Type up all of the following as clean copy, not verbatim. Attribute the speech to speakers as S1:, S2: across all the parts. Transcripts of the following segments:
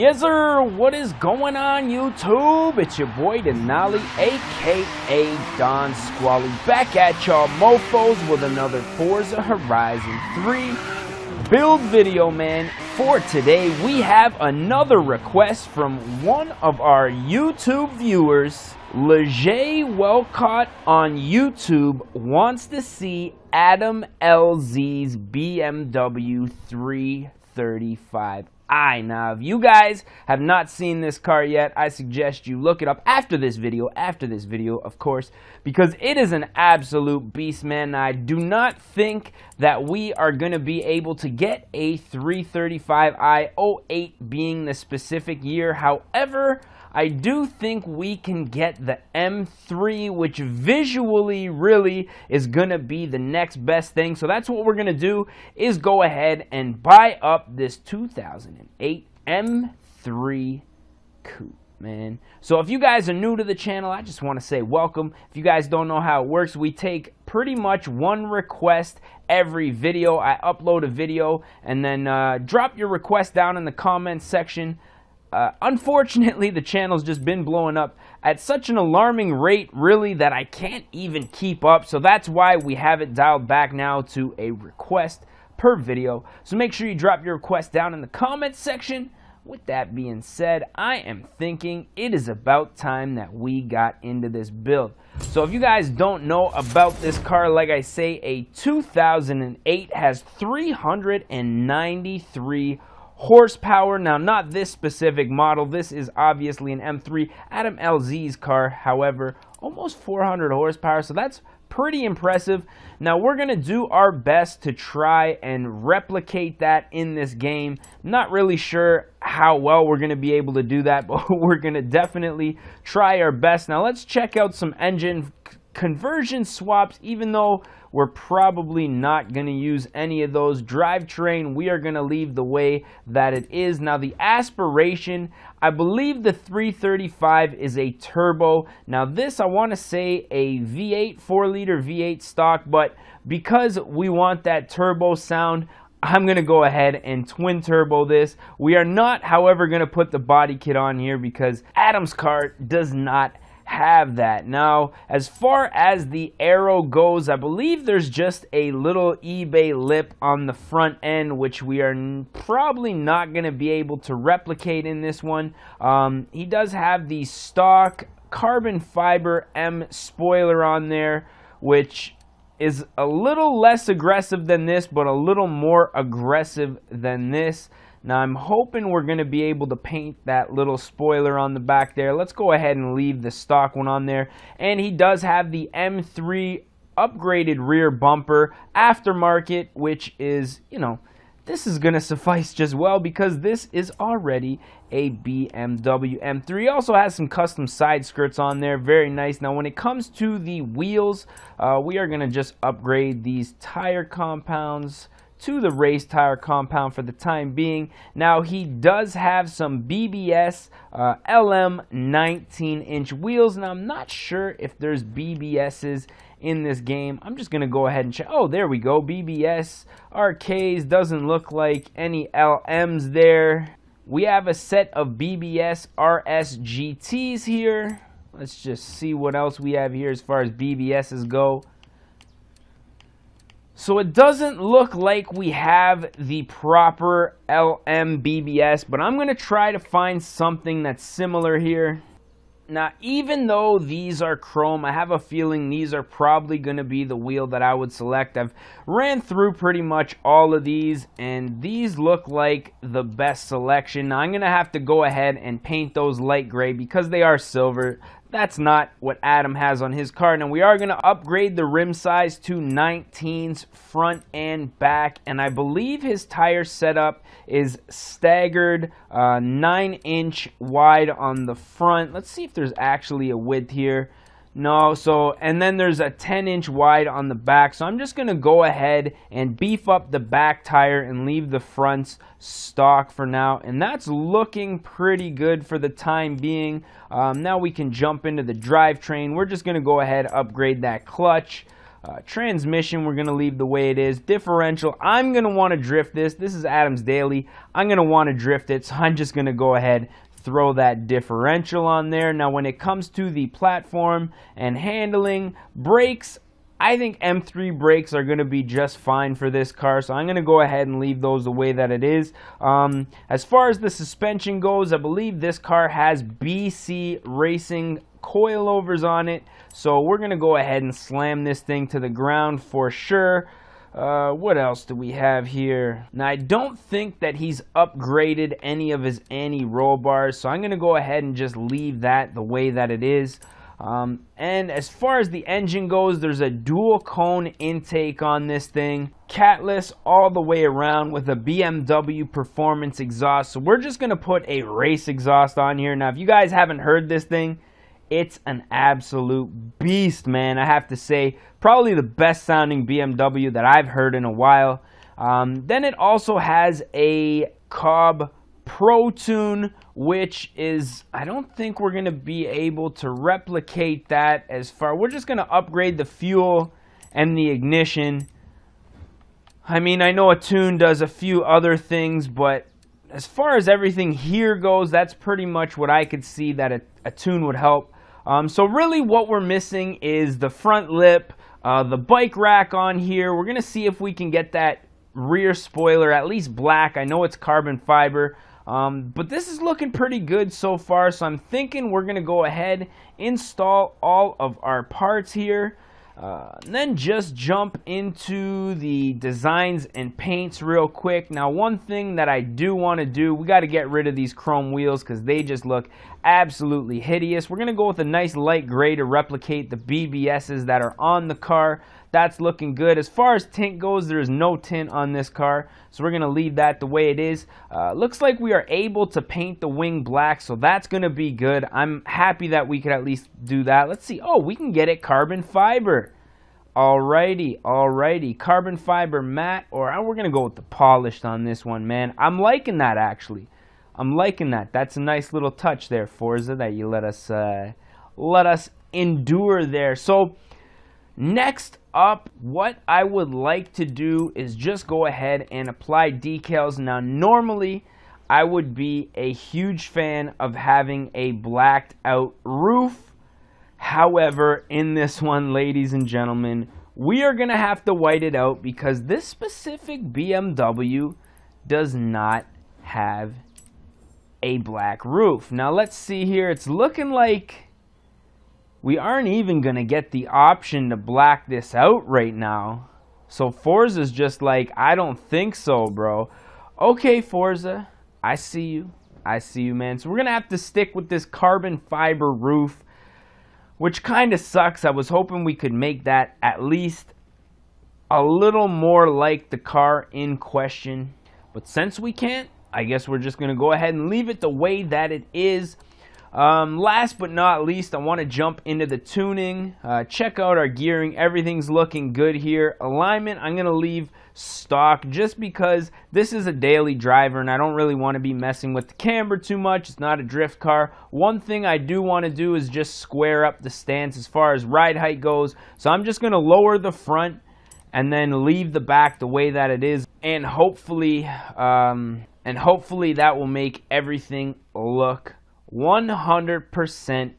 S1: Yes sir, what is going on YouTube? It's your boy Denali, aka Don Squally, back at y'all mofos with another Forza Horizon 3 build video, man. For today, we have another request from one of our YouTube viewers. Leger Welcott on YouTube wants to see Adam LZ's BMW 335i. Now, if you guys have not seen this car yet, I suggest you look it up after this video, of course, because it is an absolute beast, man. I do not think that we are going to be able to get a 335i, 08 being the specific year. However, I do think we can get the M3, which visually really is going to be the next best thing. So that's what we're going to do, is go ahead and buy up this 2008 M3 Coupe, man. So if you guys are new to the channel, I just want to say welcome. If you guys don't know how it works, we take pretty much one request every video. I upload a video and then drop your request down in the comments section. Unfortunately, the channel's just been blowing up at such an alarming rate, really, that I can't even keep up. So that's why we have it dialed back now to a request per video. So make sure you drop your request down in the comments section. With that being said, I am thinking it is about time that we got into this build. So if you guys don't know about this car, like I say, a 2008 has 393 horsepower. Now, not this specific model. This is obviously an M3, Adam LZ's car. However, almost 400 horsepower, so that's pretty impressive. Now, we're going to do our best to try and replicate that in this game. Not really sure how well we're going to be able to do that, but we're going to definitely try our best. Now, let's check out some engine conversion swaps, even though we're probably not going to use any of those. Drivetrain, we are going to leave the way that it is. Now, the aspiration, I believe the 335 is a turbo. Now, this, I want to say a V8, 4-liter V8 stock, but because we want that turbo sound, I'm going to go ahead and twin turbo this. We are not, however, going to put the body kit on here because Adam's car does not have that. Now, as far as the aero goes, I believe there's just a little eBay lip on the front end, which we are probably not going to be able to replicate in this one. He does have the stock carbon fiber M spoiler on there, which is a little less aggressive than this, but a little more aggressive than this. Now, I'm hoping we're going to be able to paint that little spoiler on the back there. Let's go ahead and leave the stock one on there. And he does have the M3 upgraded rear bumper aftermarket, which is, you know, this is going to suffice just well because this is already a BMW M3. He also has some custom side skirts on there. Very nice. Now, when it comes to the wheels, we are going to just upgrade these tire compounds to the race tire compound for the time being. Now, he does have some BBS LM 19-inch wheels. Now, I'm not sure if there's BBSs in this game. I'm just going to go ahead and check. Oh, there we go. BBS RKs. Doesn't look like any LMs there. We have a set of BBS RSGTs here. Let's just see what else we have here as far as BBSs go. So it doesn't look like we have the proper LM BBS, but I'm going to try to find something that's similar here. Now, even though these are chrome, I have a feeling these are probably going to be the wheel that I would select. I've ran through pretty much all of these, and these look like the best selection. Now, I'm going to have to go ahead and paint those light gray because they are silver. That's not what Adam has on his car. Now, we are going to upgrade the rim size to 19s front and back, and I believe his tire setup is staggered 9-inch wide on the front. Let's see if there's actually a width here. No, so, and then there's a 10-inch wide on the back. So I'm just going to go ahead and beef up the back tire and leave the fronts stock for now. And that's looking pretty good for the time being. Now we can jump into the drivetrain. We're just going to go ahead, upgrade that clutch. Transmission, we're going to leave the way it is. Differential, I'm going to want to drift this. This is Adam's Daily. I'm going to want to drift it, so I'm just going to go ahead, throw that differential on there. Now, when it comes to the platform and handling, brakes, I think M3 brakes are going to be just fine for this car, so I'm going to go ahead and leave those the way that it is. As far as the suspension goes, I believe this car has BC Racing coilovers on it, so we're going to go ahead and slam this thing to the ground for sure. What else do we have here? Now, I don't think that he's upgraded any of his anti-roll bars, so I'm going to go ahead and just leave that the way that it is. And as far as the engine goes, there's a dual cone intake on this thing, catless all the way around with a BMW performance exhaust. So we're just going to put a race exhaust on here. Now, if you guys haven't heard this thing, it's an absolute beast, man. I have to say, probably the best sounding BMW that I've heard in a while. Then it also has a Cobb Pro Tune, which is, I don't think we're going to be able to replicate that as far. We're just going to upgrade the fuel and the ignition. I mean, I know a tune does a few other things, but as far as everything here goes, that's pretty much what I could see that a tune would help. So really what we're missing is the front lip, the bike rack on here. We're going to see if we can get that rear spoiler at least black. I know it's carbon fiber, but this is looking pretty good so far. So I'm thinking we're going to go ahead, install all of our parts here, and then just jump into the designs and paints real quick. Now, one thing that I do want to do, we got to get rid of these chrome wheels because they just look absolutely hideous. We're going to go with a nice light gray to replicate the BBSs that are on the car. That's looking good. As far as tint goes, there is no tint on this car, so we're going to leave that the way it is. Looks like we are able to paint the wing black, so that's going to be good. I'm happy that we could at least do that. Let's see. Oh, we can get it carbon fiber. Alrighty. Carbon fiber matte, or we're going to go with the polished on this one, man. I'm liking that, actually. I'm liking that. That's a nice little touch there, Forza, that you let us endure there. So next up, what I would like to do is just go ahead and apply decals. Now, normally I would be a huge fan of having a blacked out roof. However, in this one, ladies and gentlemen, we are going to have to white it out because this specific BMW does not have a black roof. Now, let's see here. It's looking like we aren't even going to get the option to black this out right now. So Forza's just like, I don't think so, bro. Okay, Forza, I see you. Man. So we're going to have to stick with this carbon fiber roof, which kind of sucks. I was hoping we could make that at least a little more like the car in question. But since we can't, I guess we're just going to go ahead and leave it the way that it is. Last but not least, I want to jump into the tuning. Check out our gearing. Everything's looking good here. Alignment, I'm going to leave stock just because this is a daily driver and I don't really want to be messing with the camber too much. It's not a drift car. One thing I do want to do is just square up the stance as far as ride height goes. So I'm just going to lower the front and then leave the back the way that it is. And hopefully that will make everything look 100%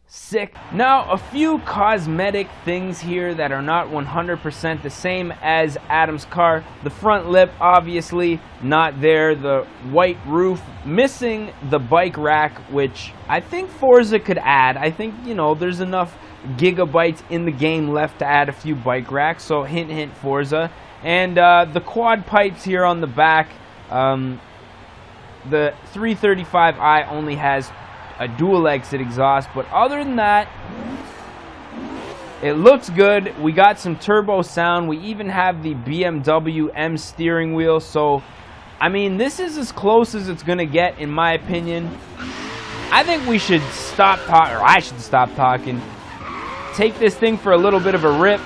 S1: sick. Now, a few cosmetic things here that are not 100% the same as Adam's car. The front lip, obviously not there. The white roof, missing the bike rack, which I think Forza could add. I think, you know, there's enough gigabytes in the game left to add a few bike racks. So hint, hint, Forza. And the quad pipes here on the back. The 335i only has a dual exit exhaust, but other than that, it looks good. We got some turbo sound. We even have the BMW M steering wheel. So, I mean, this is as close as it's going to get, in my opinion. I think we should stop talking, or I should stop talking. Take this thing for a little bit of a rip.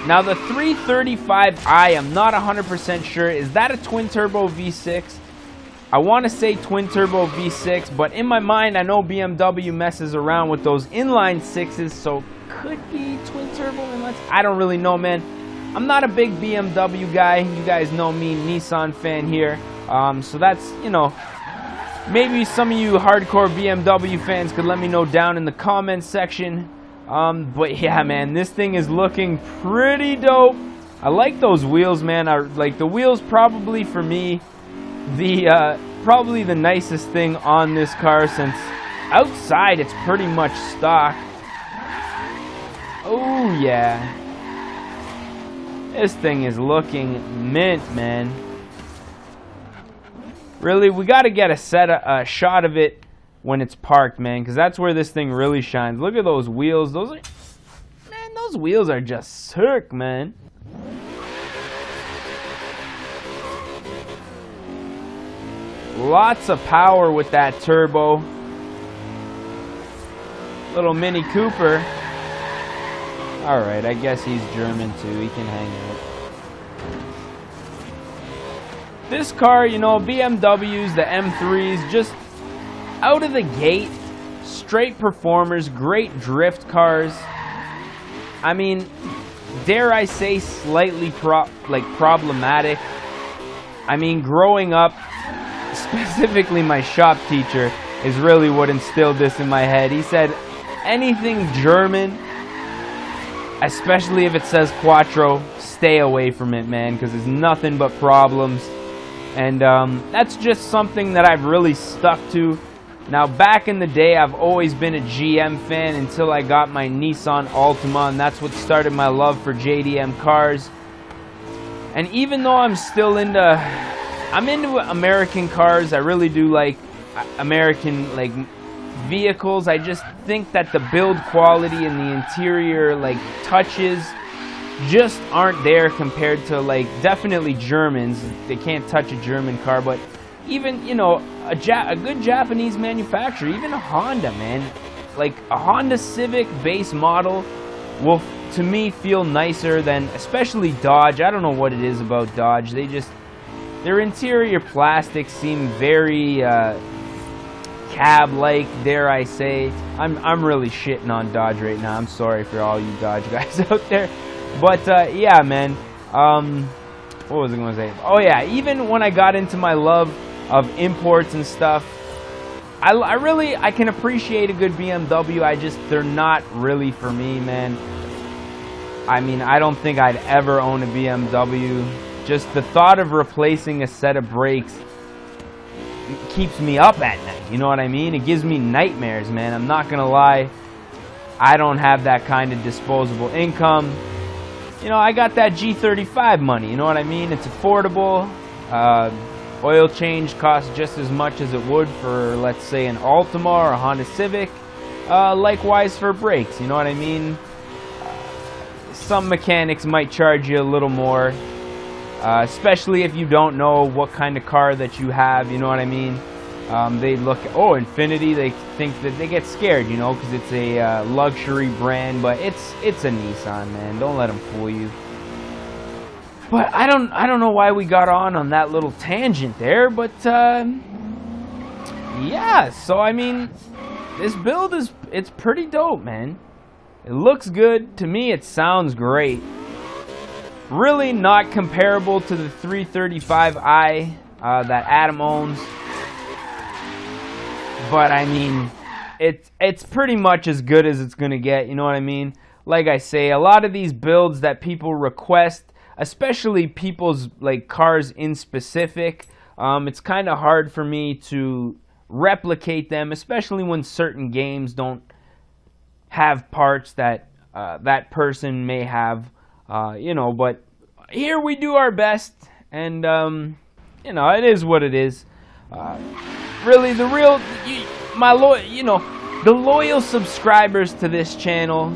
S1: Now, the 335i, I'm not 100% sure. Is that a twin-turbo V6? I want to say twin turbo V6, but in my mind, I know BMW messes around with those inline sixes, so could be twin turbo inlines. I don't really know, man. I'm not a big BMW guy. You guys know me, Nissan fan here. So that's, you know, maybe some of you hardcore BMW fans could let me know down in the comments section. But yeah, man, this thing is looking pretty dope. I like those wheels, man. I like the wheels. Probably for me, probably the nicest thing on this car, since outside it's pretty much stock. Oh yeah, this thing is looking mint, man. Really, we got to get a shot of it when it's parked, man, because that's where this thing really shines. Look at those wheels. Those wheels are just sick, man. Lots of power with that turbo. Little Mini Cooper. Alright, I guess he's German too. He can hang out. This car, you know, BMWs, the M3s, just out of the gate, straight performers, great drift cars. I mean, dare I say slightly problematic. I mean, growing up, specifically my shop teacher is really what instilled this in my head. He said, anything German, especially if it says Quattro, stay away from it, man, because it's nothing but problems. And that's just something that I've really stuck to. Now, back in the day, I've always been a GM fan until I got my Nissan Altima, and that's what started my love for JDM cars. And even though I'm still into American cars, I really do like American vehicles. I just think that the build quality and the interior touches just aren't there compared to definitely Germans. They can't touch a German car, but even, you know, a good Japanese manufacturer, even a Honda, man, like a Honda Civic base model will to me feel nicer than, especially Dodge. I don't know what it is about Dodge. Their interior plastics seem very cab-like, dare I say. I'm really shitting on Dodge right now. I'm sorry for all you Dodge guys out there. But yeah, man. What was I going to say? Oh yeah, even when I got into my love of imports and stuff, I can appreciate a good BMW. They're not really for me, man. I mean, I don't think I'd ever own a BMW. Just the thought of replacing a set of brakes keeps me up at night. You know what I mean? It gives me nightmares, man. I'm not gonna lie. I don't have that kind of disposable income. You know, I got that G35 money. You know what I mean? It's affordable. Oil change costs just as much as it would for, let's say, an Altima or a Honda Civic. Likewise for brakes. You know what I mean? Some mechanics might charge you a little more. Especially if you don't know what kind of car that you have, you know what I mean? They look, oh, Infiniti, they think that they get scared, you know, because it's a luxury brand, but it's a Nissan, man. Don't let them fool you. But I don't know why we got on that little tangent there, but yeah. So I mean, this build it's pretty dope, man. It looks good to me. It sounds great. Really not comparable to the 335i that Adam owns, but I mean, it's pretty much as good as it's gonna get. You know what I mean? Like I say, a lot of these builds that people request, especially people's cars in specific, it's kind of hard for me to replicate them, especially when certain games don't have parts that that person may have. You know, but here we do our best, and you know, it is what it is. Really, the loyal subscribers to this channel,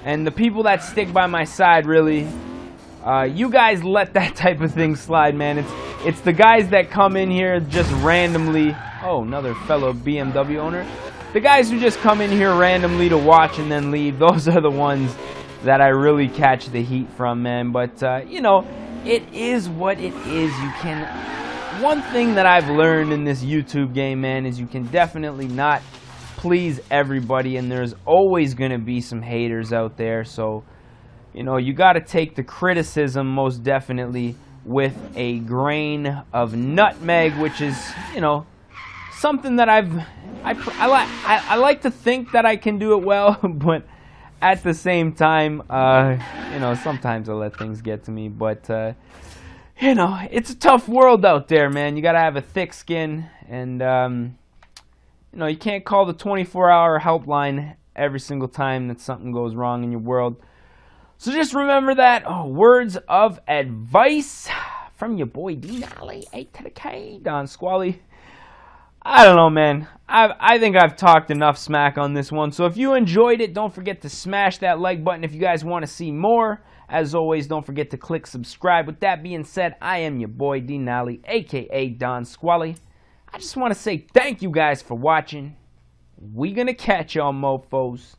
S1: and the people that stick by my side, really, you guys let that type of thing slide, man. It's the guys that come in here just randomly. Oh, another fellow BMW owner. The guys who just come in here randomly to watch and then leave, those are the ones that I really catch the heat from, man. But you know, it is what it is. one thing that I've learned in this YouTube game, man, is you can definitely not please everybody, and there's always going to be some haters out there. So, you know, you got to take the criticism most definitely with a grain of nutmeg, which is, you know, something that I like to think that I can do it well, but at the same time, you know, sometimes I let things get to me. But you know, it's a tough world out there, man. You gotta have a thick skin, and you know, you can't call the 24-hour helpline every single time that something goes wrong in your world. So just remember that. Words of advice from your boy Denali, A to the K, Don Squally. I don't know, man. I think I've talked enough smack on this one. So if you enjoyed it, don't forget to smash that like button if you guys want to see more. As always, don't forget to click subscribe. With that being said, I am your boy Denali, a.k.a. Don Squally. I just want to say thank you guys for watching. We gonna catch y'all mofos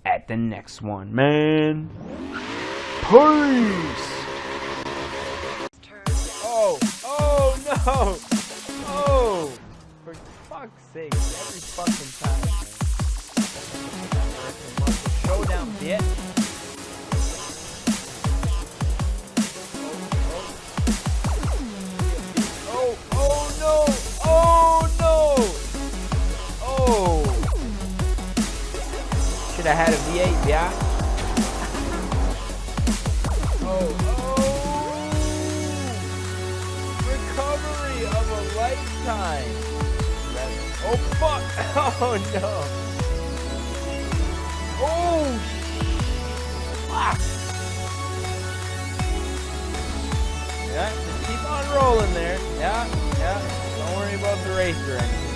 S1: at the next one, man. Peace. Oh no. Oh. For fuck's sake, every fucking time. Showdown, bitch. Oh no! Oh no! Oh! Should have had a V8, yeah? Recovery of a lifetime. Oh fuck! Oh no! Oh fuck! Yeah, just keep on rolling there. Yeah. Don't worry about the race or anything.